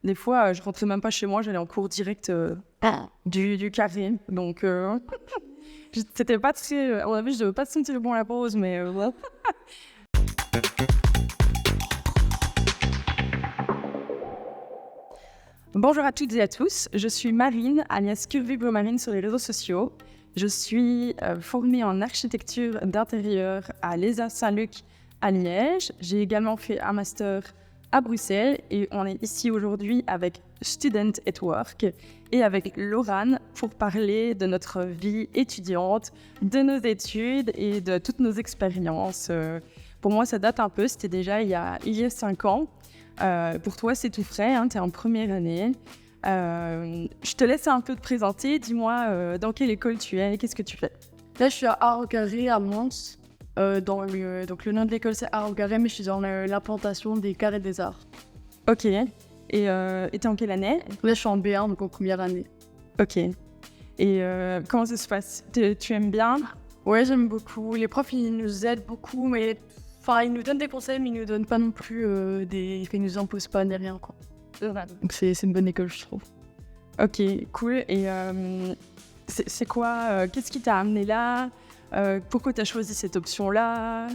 Des fois, je rentrais même pas chez moi, j'allais en cours direct du carré. Donc, c'était pas très... on avait, je devais pas sentir bon la pause, mais ouais. Bonjour à toutes et à tous, je suis Marine, alias Curvy Bleu Marine sur les réseaux sociaux. Je suis formée en architecture d'intérieur à l'ESA Saint-Luc à Liège. J'ai également fait un master à Bruxelles et on est ici aujourd'hui avec Student at Work et avec Laurane pour parler de notre vie étudiante, de nos études et de toutes nos expériences. Pour moi, ça date un peu, c'était déjà il y a 5 ans. Pour toi, c'est tout frais, hein, tu es en première année. Je te laisse un peu te présenter. Dis-moi dans quelle école tu es et qu'est-ce que tu fais. Là, je suis à Art au Carré à Mons. Donc, le nom de l'école, c'est Art au Carré, mais je suis dans l'implantation des carrés des arts. Ok. Et t'es en quelle année? Là, je suis en B1, donc en première année. Ok. Et comment ça se passe? Tu aimes bien? Ouais, j'aime beaucoup. Les profs, ils nous aident beaucoup, mais ils nous donnent des conseils, mais ils nous donnent pas non plus ils nous imposent pas ni rien, quoi. Donc, c'est une bonne école, je trouve. Ok, cool. Et c'est quoi qu'est-ce qui t'a amené là? Pourquoi tu as choisi cette option-là?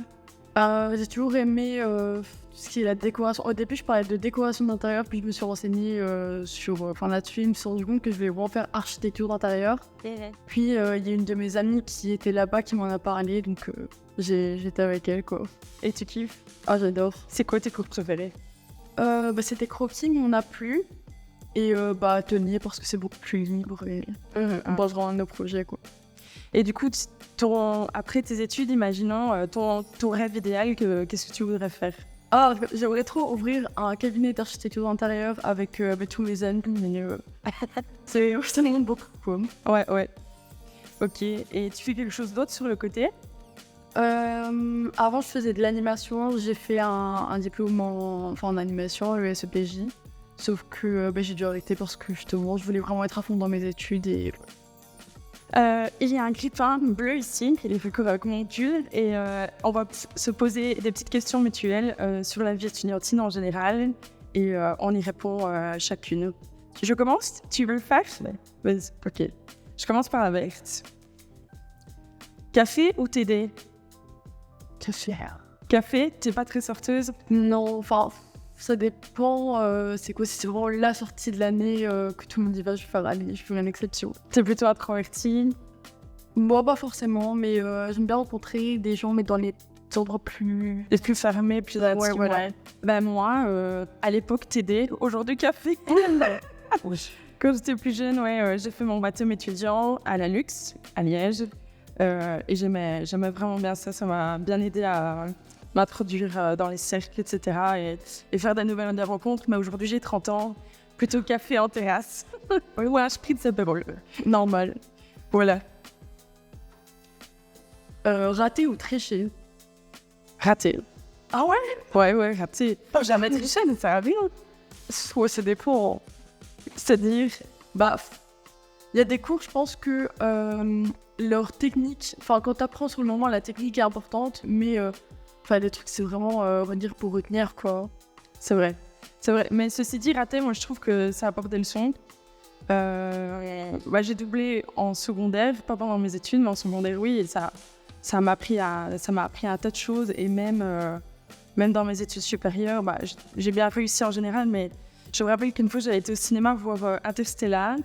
J'ai toujours aimé tout ce qui est la décoration. Au début, je parlais de décoration d'intérieur, puis je me suis renseignée là-dessus. Je me suis rendu compte que je voulais vraiment faire architecture d'intérieur. Puis, il y a une de mes amies qui était là-bas qui m'en a parlé, donc j'étais avec elle, quoi. Et tu kiffes? Ah, j'adore. C'est quoi tes cours préférés? C'était croquis, mais on n'a plus. Et atelier, parce que c'est beaucoup plus libre et on pense vraiment à nos projets, quoi. Et du coup, après tes études, imaginons ton rêve idéal, qu'est-ce que tu voudrais faire? J'aimerais trop ouvrir un cabinet d'architecture d'intérieur avec tous mes amis, mais c'est tellement beaucoup, quoi. Ouais. Ok, et tu fais quelque chose d'autre sur le côté? Avant, je faisais de l'animation. J'ai fait un diplôme en animation, ESEPJ. Sauf que j'ai dû arrêter parce que justement, je voulais vraiment être à fond dans mes études et... Il y a un grippin bleu ici, il est fait comme mon pull, et on va se poser des petites questions mutuelles sur la vie étudiantine en général, et on y répond chacune. Je commence? Tu veux le faire? Vas-y, ok. Je commence par la verte. Café ou TD? Café. Café, t'es pas très sorteuse? Non, ça dépend. C'est quoi? Si c'est vraiment la sortie de l'année que tout le monde y va, je vais faire aller, je fais une exception. T'es plutôt introvertie? Moi, pas forcément, mais j'aime bien rencontrer des gens, mais dans les endroits plus... Les plus fermés, plus intimes. Ouais, voilà. Ben moi, à l'époque, TD, aujourd'hui café. Quand j'étais plus jeune, j'ai fait mon baptême étudiant à la Luxe, à Liège. Et j'aimais vraiment bien ça. Ça m'a bien aidé à m'introduire dans les cercles, etc. Et faire des nouvelles rencontres. Mais aujourd'hui, j'ai 30 ans. Plutôt café en terrasse. Ou un spritz apéro. Normal. Voilà. Raté ou triché? Raté. Ah ouais? Ouais, raté. Jamais triché, ça sert à rien. Ouais, ça dépend. C'est-à-dire... Il y a des cours, je pense que leur technique... quand t'apprends sur le moment, la technique est importante, mais... des trucs, c'est vraiment, on va dire, pour retenir, quoi. C'est vrai. Mais ceci dit, raté, moi, je trouve que ça apporte des leçons. J'ai doublé en secondaire, pas pendant mes études, mais en secondaire, oui, et ça m'a appris un tas de choses, et même dans mes études supérieures, j'ai bien réussi en général, mais je me rappelle qu'une fois, j'avais été au cinéma voir Interstellar,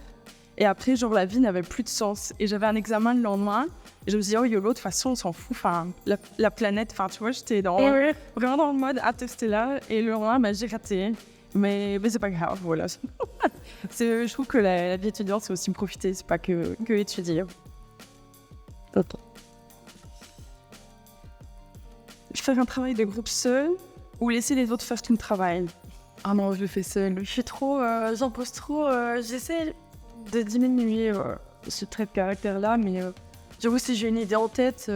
et après, la vie n'avait plus de sens, et j'avais un examen le lendemain, et je me suis dit, oh YOLO, de toute façon, on s'en fout, la planète, tu vois, j'étais vraiment dans le mode Interstellar, et le lendemain, j'ai raté. Mais c'est pas grave, voilà. Je trouve que la vie étudiante, c'est aussi profiter, c'est pas que étudier. Okay. Faire un travail de groupe seul ou laisser les autres faire tout le travail? Ah non, je le fais seul. Je suis trop... j'en pose trop. J'essaie de diminuer ce trait de caractère-là, mais j'avoue, si j'ai une idée en tête,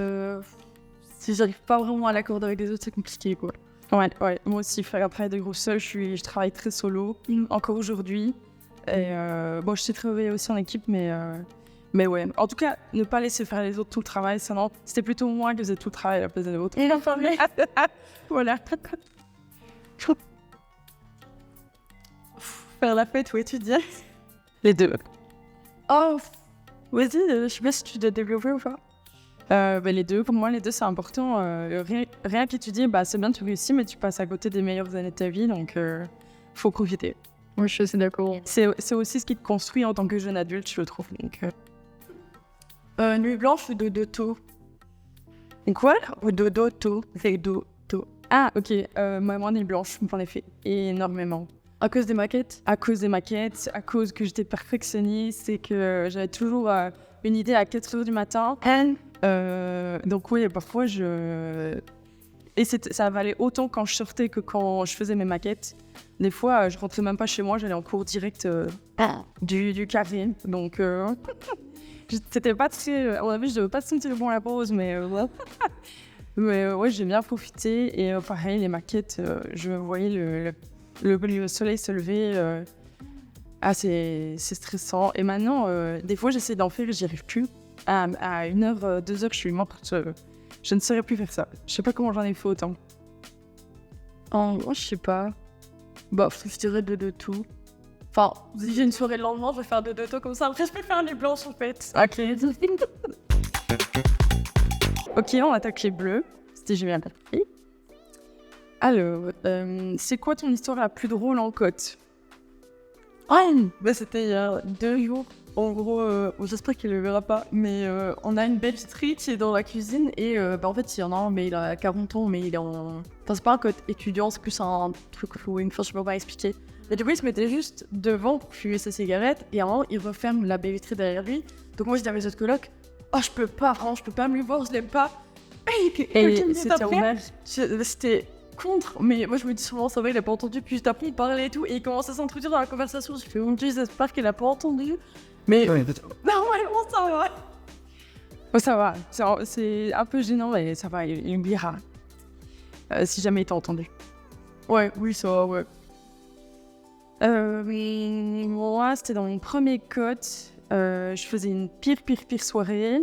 si j'arrive pas vraiment à l'accorder avec les autres, c'est compliqué, quoi. Ouais. Moi aussi, faire un travail de groupe seul, je travaille très solo, encore aujourd'hui. Et je sais travailler aussi en équipe, mais ouais. En tout cas, ne pas laisser faire les autres tout le travail, sinon, c'était plutôt moi qui faisais tout le travail à la place des autres. Voilà. Faire la fête ou étudier? Les deux. Oh, vas-y, je sais pas si tu dois développer ou pas. Les deux, pour moi, les deux, c'est important. Rien qu'étudier, c'est bien, tu réussis, mais tu passes à côté des meilleures années de ta vie, donc faut profiter. Moi, je suis assez d'accord. C'est aussi ce qui te construit en tant que jeune adulte, je le trouve. Donc, nuit blanche ou dodo tôt? Quoi? Ou dodo tôt? C'est dodo. Ah, ok. Moi, nuit blanche, j'en ai fait énormément. À cause des maquettes? À cause des maquettes, à cause que j'étais perfectionniste et que j'avais toujours une idée à 4h du matin. Donc oui, parfois Et ça valait autant quand je sortais que quand je faisais mes maquettes. Des fois, je rentrais même pas chez moi, j'allais en cours direct du carré. Donc c'était pas très... À mon avis, je devais pas sentir bon à la pause, mais... Mais ouais, j'ai bien profité. Et pareil, les maquettes, je voyais le soleil se lever. C'est stressant. Et maintenant, des fois, j'essaie d'en faire et j'y arrive plus. À 1h, 2h, je suis morte. Je ne saurais plus faire ça. Je sais pas comment j'en ai fait autant. Moi, je sais pas. Je dirais de tout. Enfin, si j'ai une soirée le lendemain, je vais faire de tout comme ça. Après, je peux faire les blanches, en fait. Ok. Ok, on attaque les bleus. C'était j'ai bien compris. Alors, c'est quoi ton histoire la plus drôle en côte? C'était il y a 2 jours. En gros, j'espère qu'il le verra pas, mais on a une belle vitrine qui est dans la cuisine et en fait, il y en a un, mais il a 40 ans, mais il est en... Enfin, c'est pas un code étudiant, c'est plus un truc Halloween, je sais pas expliquer. Et du coup, il se mettait juste devant pour fumer sa cigarette et à un moment, il referme la baie vitrine derrière lui. Donc moi, je dis à mes autres colocs, je peux pas, vraiment, je peux pas me lui voir, je l'aime pas. Et c'était ouvert. C'était contre, mais moi je me dis sûrement ça va, il a pas entendu, puis juste après il parlait et tout, et il commence à s'introduire dans la conversation, je fais mon Dieu, j'espère qu'il a pas entendu. Mais normalement ça va. Oh, ça va, c'est un peu gênant, mais ça va, il oubliera. Si jamais il t'a entendu. Oui, ça va, ouais. Moi, c'était dans mon premier cote. Je faisais une pire soirée.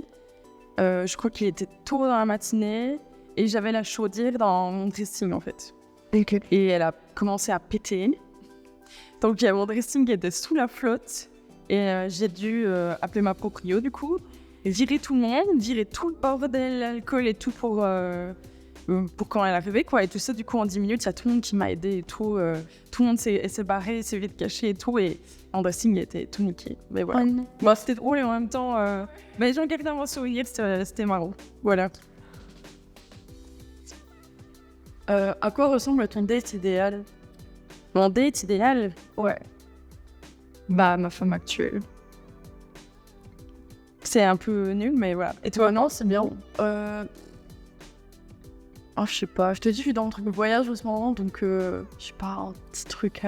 Je crois qu'il était tôt dans la matinée. Et j'avais la chaudière dans mon dressing, en fait. Okay. Et elle a commencé à péter. Donc, il y a mon dressing qui était sous la flotte. Et j'ai dû appeler ma proprio, du coup. Et virer tout le monde, virer tout le bordel, l'alcool et tout pour quand elle arrivait, quoi. Et tout ça, du coup, en 10 minutes, il y a tout le monde qui m'a aidé et tout. Tout le monde s'est barré, s'est vite caché et tout. Et mon dressing était tout niqué. Mais voilà. C'était drôle et en même temps... Mais j'en garde un bon souvenir, c'était marrant. Voilà. À quoi ressemble ton date idéal? Mon date idéal? Ouais. Ma femme actuelle. C'est un peu nul, mais voilà. Et toi? Non, c'est bien. Je sais pas. Je te dis, je suis dans le truc de voyage en ce moment, donc je sais pas, un petit truc...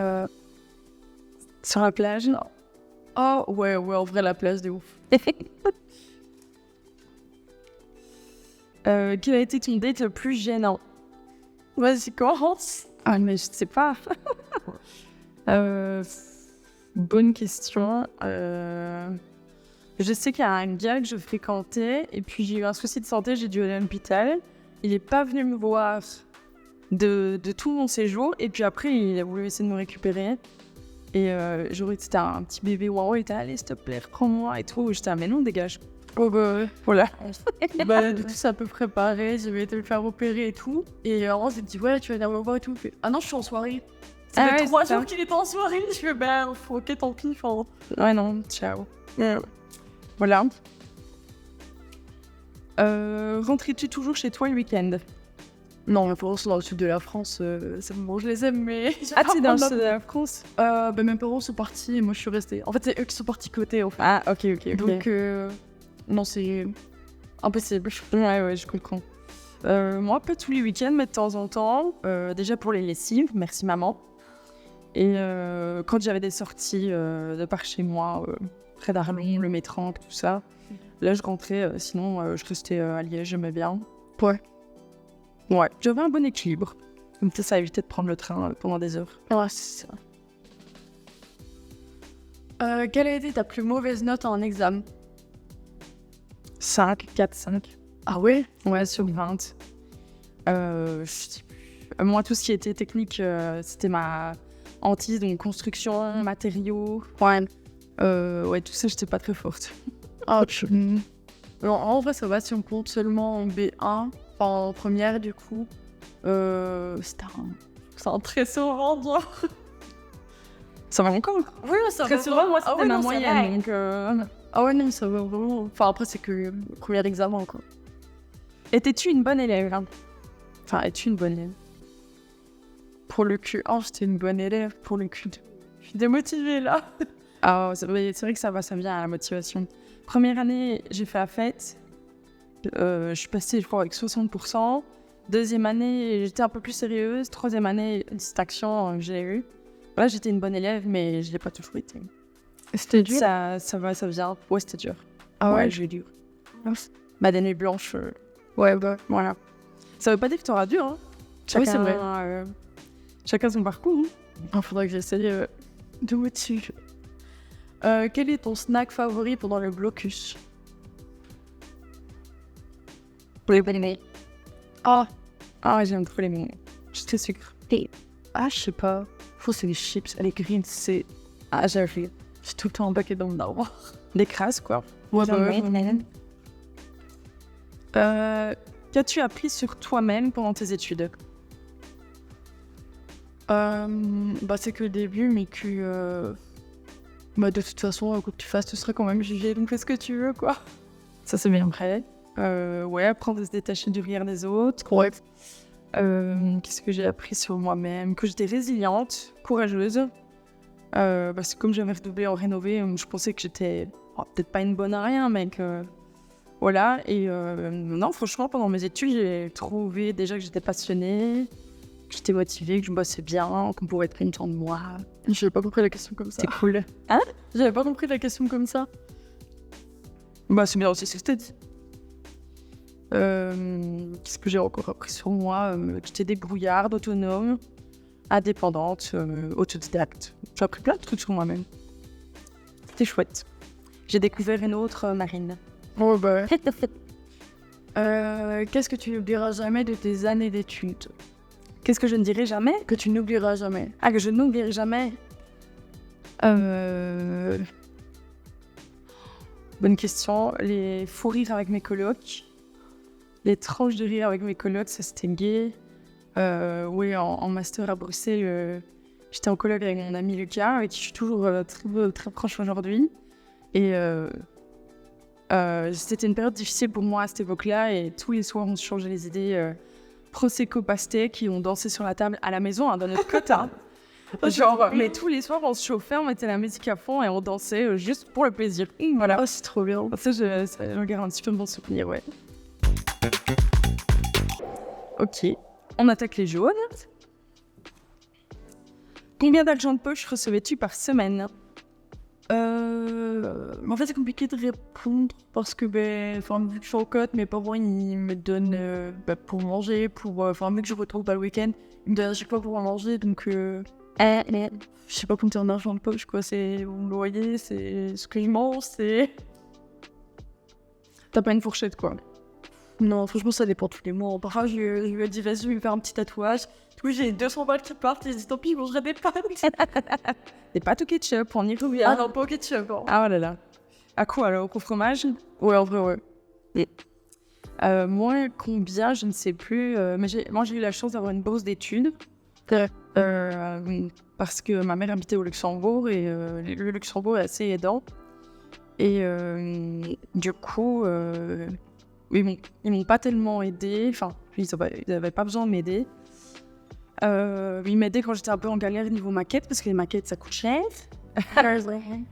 Sur la plage? Non. Oh, ouais, en vrai, la plage, de ouf. Quel a été ton date le plus gênant? Vas-y, commence. Mais je sais pas. Bonne question. Je sais qu'il y a un gars que je fréquentais et puis j'ai eu un souci de santé, j'ai dû aller à l'hôpital. Il n'est pas venu me voir de tout mon séjour et puis après il a voulu essayer de me récupérer. Et c'était un petit bébé waouh, il était allé s'il te plaît, reprends-moi et tout. J'étais mais non, dégage. Voilà. Du coup, c'est à peu près pareil. J'avais été me faire opérer et tout. Et on s'est dit, ouais, tu vas venir me voir et tout. Ah non, je suis en soirée. Ça fait 3 jours qu'il est en soirée. Je fais, ok, tant pis. Ouais, non, ciao. Voilà. Rentrais-tu toujours chez toi le week-end? Non, mes parents sont dans le sud de la France. C'est bon, je les aime, mais... t'es dans le sud de la France? Mes parents sont partis et moi, je suis restée. En fait, c'est eux qui sont partis côté, en fait. Ah, ok. Donc, non, c'est impossible. Ouais, je comprends. Moi, pas tous les week-ends, mais de temps en temps. Déjà pour les lessives, merci maman. Et quand j'avais des sorties de par chez moi, près d'Arlon, le Métranque, tout ça, là, je rentrais. Sinon, je restais à Liège, j'aimais bien. Ouais, j'avais un bon équilibre. Comme ça évitait de prendre le train pendant des heures. Ouais, c'est ça. Quelle a été ta plus mauvaise note en examen? 5. Ah ouais? Ouais, sur 20. Je sais plus. Moi, tout ce qui était technique, c'était ma Antis, donc construction, matériaux. Ouais, tout ça, j'étais pas très forte. Alors, en vrai, ça va si on compte seulement en B1, enfin en première du coup. C'est un très souvent, genre. Ça va encore. Oui, ça Très va souvent, moi, c'était ma non, moyenne. Donc, Ah ouais, non, ça va vraiment. Enfin, après, c'est que le premier examen, quoi. Étais-tu une bonne élève hein? Enfin, es-tu une bonne élève? Pour le Q1, j'étais une bonne élève. Pour le Q2, je suis démotivée, là. Ah, c'est vrai que ça vient à la motivation. Première année, j'ai fait la fête. Je suis passée, je crois, avec 60%. Deuxième année, j'étais un peu plus sérieuse. Troisième année, distinction que j'ai eue. Là, j'étais une bonne élève, mais je l'ai pas toujours été. C'était dur. Ça va, ça vient. Ouais, c'était dur. Ah ouais, j'ai dur. mince. Ma année blanche, Ouais, bah. voilà. Ça veut pas dire que t'auras dur, hein. Oui, c'est vrai. Chacun son parcours. Hein. Il faudrait que j'essaye de motiver. Quel est ton snack favori pendant le blocus? Pour les bananes. Ah, J'aime trop les bananes. Je suis très sucre. je sais pas. Je pense que c'est les chips, les greens, c'est. J'avoue. J'ai tout le temps un paquet dans mon arbre. Des crasses, quoi. Ouais, bah ouais. Qu'as-tu appris sur toi-même pendant tes études? C'est que le début, mais que. De toute façon, quoi que tu fasses, tu seras quand même jugé, donc fais ce que tu veux, quoi. Ça, c'est bien vrai. Ouais, apprendre à se détacher du regard des autres. Ouais. Qu'est-ce que j'ai appris sur moi-même? Que j'étais résiliente, courageuse. Parce que comme j'avais redoublé en rénové, je pensais que j'étais peut-être pas une bonne à rien, mais que... Voilà, et non, franchement, pendant mes études, j'ai trouvé déjà que j'étais passionnée, que j'étais motivée, que je bossais bien, qu'on pouvait être content de moi. J'avais pas compris la question comme ça. C'est cool. J'avais pas compris la question comme ça. Bah, c'est bien aussi ce que je t'ai dit. Qu'est-ce que j'ai encore appris sur moi? Que j'étais débrouillarde, autonome, indépendante, autodidacte. J'ai appris plein de trucs sur moi-même. C'était chouette. J'ai découvert une autre Marine. Ouais, bah. Qu'est-ce que tu n'oublieras jamais de tes années d'études? Qu'est-ce que je ne dirai jamais? Que tu n'oublieras jamais. Que je n'oublierai jamais. Bonne question. Les fous rires avec mes colocs. Les tranches de rire avec mes colocs, ça c'était gay. Oui, en master à Bruxelles, j'étais en coloc avec mon ami Lucas, avec qui je suis toujours très proche aujourd'hui. Et c'était une période difficile pour moi à cette époque-là, et tous les soirs on se changeait les idées. Prosecco pastèque, on dansait sur la table à la maison, dans notre quota. Mais tous les soirs on se chauffait, on mettait la musique à fond et on dansait juste pour le plaisir. Voilà. Oh, c'est trop bien. Ça, je garde un petit peu de bon souvenir, ouais. Ok, on attaque les jaunes. Combien d'argent de poche recevais-tu par semaine? En fait, c'est compliqué de répondre parce que, vu que je suis en cote, mes parents ils me donnent pour manger, vu que je retrouve pas le week-end, ils me donnent à chaque fois pour manger, donc je sais pas compter en argent de poche, quoi. C'est mon loyer, c'est ce que je mange, c'est. T'as pas une fourchette, quoi? Non, franchement, ça dépend tous les mois. Parfois, je lui ai dit, vas-y, je vais me faire un petit tatouage. Du coup, j'ai 200 balles qui partent et je dis, tant pis, je mangerai des pâtes. Des pâtes au ketchup, on y revient. Ah non, pas au ketchup. Hein. Ah oh là là. À quoi alors? Au fromage? Ouais, en vrai, ouais. Moi, combien, je ne sais plus. Mais j'ai eu la chance d'avoir une bourse d'études. Parce que ma mère habitait au Luxembourg et le Luxembourg est assez aidant. Et du coup, ils m'ont pas tellement aidé. Enfin, ils n'avaient pas besoin de m'aider. Ils m'aidaient quand j'étais un peu en galère niveau maquette, parce que les maquettes, ça coûte cher.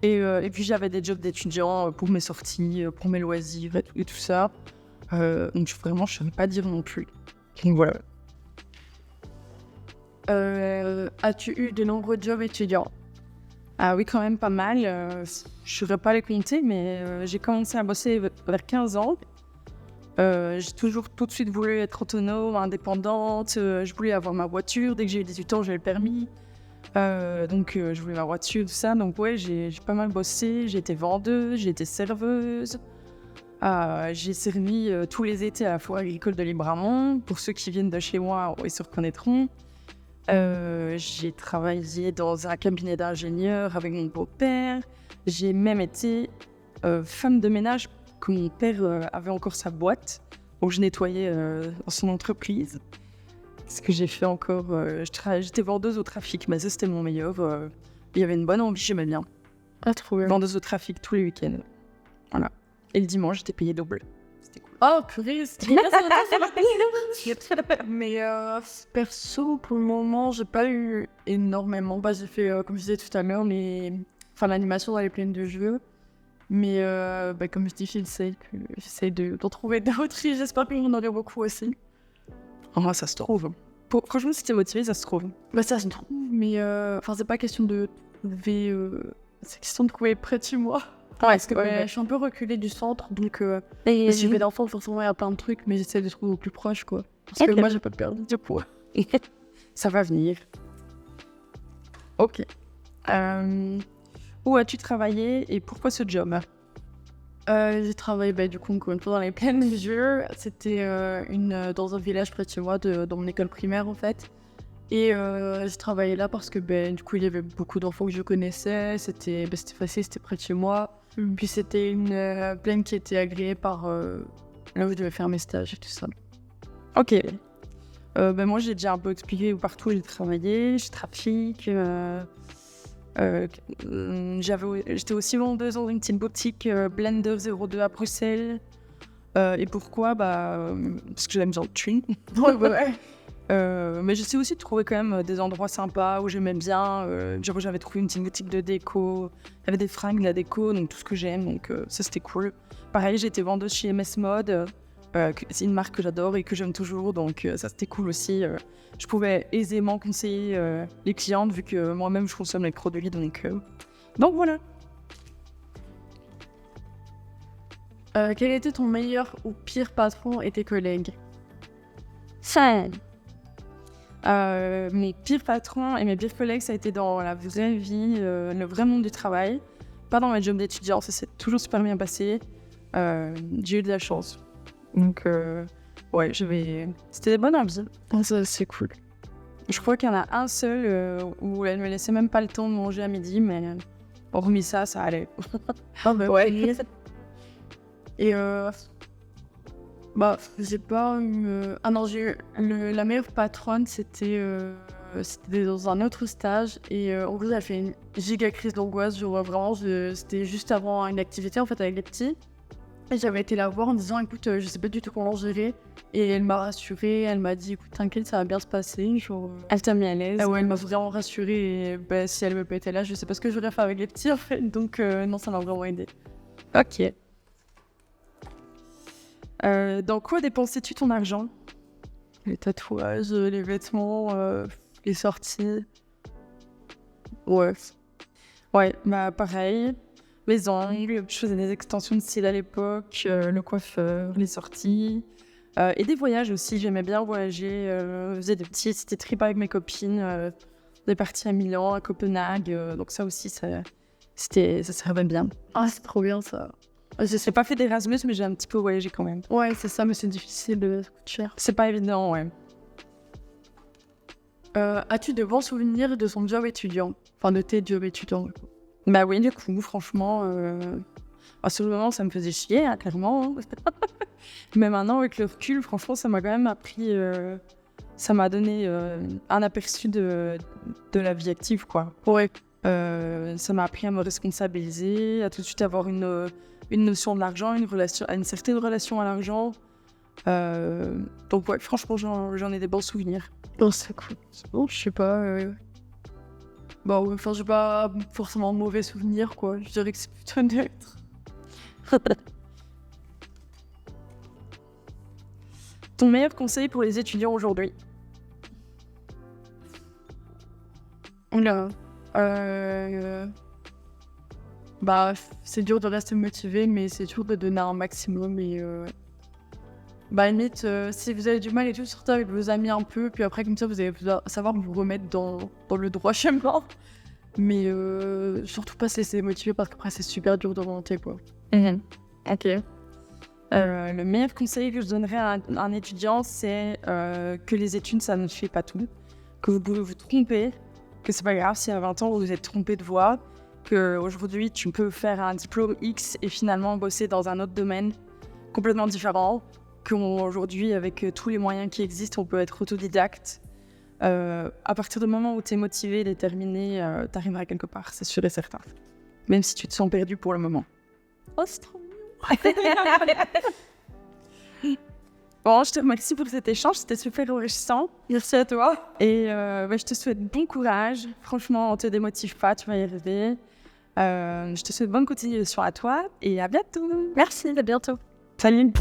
Et puis j'avais des jobs d'étudiant pour mes sorties, pour mes loisirs et tout ça. Donc vraiment, je ne saurais pas dire non plus. Donc voilà. As-tu eu de nombreux jobs étudiants? Ah oui, quand même pas mal. Je ne saurais pas les compter, mais j'ai commencé à bosser vers 15 ans. J'ai toujours tout de suite voulu être autonome, indépendante. Je voulais avoir ma voiture. Dès que j'ai eu 18 ans, j'ai eu le permis. Donc je voulais ma voiture, tout ça. Donc ouais, j'ai pas mal bossé. J'ai été vendeuse, j'ai été serveuse. J'ai servi tous les étés à la foire agricole de Libramont. Pour ceux qui viennent de chez moi, ils se reconnaîtront. J'ai travaillé dans un cabinet d'ingénieur avec mon beau-père. J'ai même été femme de ménage quand mon père avait encore sa boîte où je nettoyais dans son entreprise. Ce que j'ai fait encore, j'étais vendeuse au trafic, mais ça c'était mon meilleur. Il y avait une bonne envie, j'aimais bien. Ah, trop bien. Vendeuse au trafic tous les week-ends. Voilà. Et le dimanche, j'étais payée double. C'était cool. Oh, purée, c'est bien ça. Mais perso, pour le moment, j'ai pas eu énormément. Bah, j'ai fait, comme je disais tout à l'heure, l'animation dans les plaines de jeux. Mais comme je dis, j'essaie d'en trouver d'autres et j'espère qu'il y en aurait beaucoup aussi. Oh, ça se trouve. Franchement, si t'es motivée, ça se trouve. Bah, ça se trouve, mais c'est pas question de trouver. C'est question de trouver près de chez moi. Ouais, Parce que je suis un peu reculée du centre, donc si je vais d'enfants, forcément, il y a plein de trucs, mais j'essaie de trouver au plus proche, quoi. Parce que moi, j'ai pas de permis de poids. Ça va venir. Ok. Où as-tu travaillé et pourquoi ce job? J'ai travaillé du coup encore une fois dans les plaines de jeux. C'était dans un village près de chez moi, dans mon école primaire en fait. Et j'ai travaillé là parce que du coup il y avait beaucoup d'enfants que je connaissais. C'était facile, c'était près de chez moi. Puis c'était une plaine qui était agréée par là où je devais faire mes stages et tout ça. Ok. Moi j'ai déjà un peu expliqué où partout j'ai travaillé. Je trafique. J'étais aussi vendeuse dans une petite boutique Blender 02 à Bruxelles. Et pourquoi? Parce que j'avais besoin de thunes. Mais j'essaie aussi de trouver quand même des endroits sympas où j'aimais bien. J'avais trouvé une petite boutique de déco. Il y avait des fringues, de la déco, donc tout ce que j'aime. Donc ça, c'était cool. Pareil, j'ai été vendeuse chez MS Mode. C'est une marque que j'adore et que j'aime toujours. Donc ça, c'était cool aussi. Je pouvais aisément conseiller les clientes vu que moi-même, je consomme les produits. Donc voilà. Quel était ton meilleur ou pire patron et tes collègues? Mes pires patrons et mes pires collègues, ça a été dans la vraie vie, le vrai monde du travail. Pas dans ma job d'étudiant, ça s'est toujours super bien passé. J'ai eu de la chance. Donc, c'était des bonnes amies. Ça, c'est cool. Je crois qu'il y en a un seul où elle me laissait même pas le temps de manger à midi, mais hormis ça, ça allait. Ouais. Et j'ai pas eu... Ah non, j'ai eu la meilleure patronne, c'était dans un autre stage. Et en gros, elle a fait une giga crise d'angoisse. Genre vraiment, c'était juste avant une activité en fait avec les petits. Et j'avais été la voir en disant, écoute, je sais pas du tout comment gérer. Et elle m'a rassurée, elle m'a dit, écoute, t'inquiète, ça va bien se passer. Genre, elle t'a mis à l'aise. Ah ouais, elle m'a vraiment rassurée. Et si elle m'avait pas été là, je sais pas ce que j'aurais fait avec les petits en fait. Donc non, ça m'a vraiment aidée. Ok. Dans quoi dépensais-tu ton argent? Les tatouages, les vêtements, les sorties. Ouais, pareil. Les ongles, je faisais des extensions de cils à l'époque, le coiffeur, les sorties. Et des voyages aussi, j'aimais bien voyager. Je faisais des petits city trips avec mes copines. On est partis à Milan, à Copenhague. Donc ça aussi, ça servait bien. Ah, c'est trop bien ça. J'ai pas fait d'Erasmus, mais j'ai un petit peu voyagé quand même. Ouais, c'est ça, mais c'est difficile, ça coûte cher. C'est pas évident, ouais. As-tu de bons souvenirs de son job étudiant? Enfin, de tes jobs étudiants? Bah oui, du coup, franchement, sur le moment, ça me faisait chier, hein, clairement. Hein. Mais maintenant, avec le recul, franchement, ça m'a quand même appris... ça m'a donné un aperçu de la vie active, quoi. Ouais. Ça m'a appris à me responsabiliser, à tout de suite avoir une notion de l'argent, une certaine relation à l'argent. Donc ouais, franchement, j'en ai des bons souvenirs. Oh, c'est cool. Bon, je sais pas... j'ai pas forcément mauvais souvenirs, quoi. Je dirais que c'est plutôt neutre. Ton meilleur conseil pour les étudiants aujourd'hui? Oula. C'est dur de rester motivé, mais c'est dur de donner un maximum. Et limite, si vous avez du mal et tout, sortez avec vos amis un peu, puis après, comme ça, vous allez savoir vous remettre dans le droit chemin. Mais surtout pas se laisser motiver parce qu'après, c'est super dur de remonter, quoi. Ok. Le meilleur conseil que je donnerais à un étudiant, c'est que les études, ça ne fait pas tout. que vous pouvez vous tromper, que c'est pas grave si à 20 ans vous vous êtes trompé de voie, qu'aujourd'hui tu peux faire un diplôme X et finalement bosser dans un autre domaine complètement différent, qu'aujourd'hui avec tous les moyens qui existent on peut être autodidacte. À partir du moment où tu es motivé, déterminé, tu arriveras quelque part, c'est sûr et certain. Même si tu te sens perdu pour le moment. Oh, c'est trop mignon. Bon, je te remercie pour cet échange, c'était super enrichissant. Merci à toi. Et je te souhaite bon courage. Franchement, on ne te démotive pas, tu vas y arriver. Je te souhaite bonne continuation à toi et à bientôt. Merci, à bientôt. Salut.